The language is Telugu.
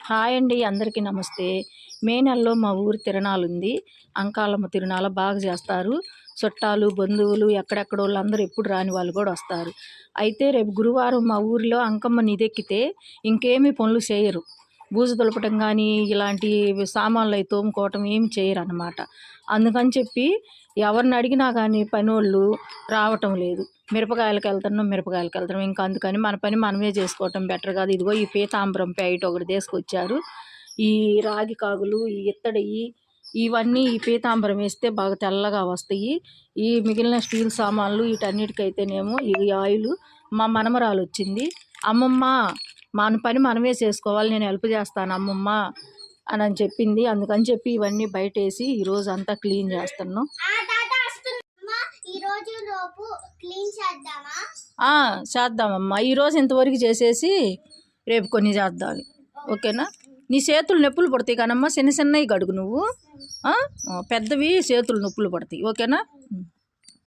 హాయ్ అండి, అందరికీ నమస్తే. మే నెలలో మా ఊరు తిరణాలుంది. అంకాలమ్మ తిరునాళ బాగా చేస్తారు. చుట్టాలు, బంధువులు, ఎక్కడెక్కడోళ్ళు అందరూ ఎప్పుడు రాని వాళ్ళు కూడా వస్తారు. అయితే రేపు గురువారం మా ఊరిలో అంకమ్మ నిదెక్కితే ఇంకేమీ పనులు చేయరు. బూజు దులపటం కానీ ఇలాంటి సామాన్లు అవి తోముకోవటం ఏమి చేయరు అన్నమాట. అందుకని చెప్పి ఎవరిని అడిగినా కానీ పనోళ్ళు రావటం లేదు. మిరపకాయలకు వెళ్తున్నాం. ఇంకా అందుకని మన పని మనమే చేసుకోవటం బెటర్ కాదు. ఇదిగో ఈ పీతాంబరం ప్యాకెట్ ఒకటి తీసుకొచ్చారు. ఈ రాగి కాగులు, ఈ ఇత్తడియి ఇవన్నీ ఈ పీతాంబరం వేస్తే బాగా తెల్లగా వస్తాయి. ఈ మిగిలిన స్టీల్ సామాన్లు వీటన్నిటికైతేనేమో ఈ ఆయిల్ మా మనమరాలు వచ్చింది. అమ్మమ్మ మన పని మనమే చేసుకోవాలి, నేను హెల్ప్ చేస్తాను అమ్మమ్మ అని చెప్పింది. అందుకని చెప్పి ఇవన్నీ బయటేసి ఈరోజు అంతా క్లీన్ చేస్తున్నాం. చేద్దామమ్మా. ఈరోజు ఇంతవరకు చేసేసి రేపు కొన్ని చేద్దాం, ఓకేనా? నీ చేతులు నొప్పులు పడతాయి కానమ్మా, చిన్న చిన్నవి గడుగు నువ్వు. పెద్దవి చేతులు నొప్పులు పడతాయి, ఓకేనా?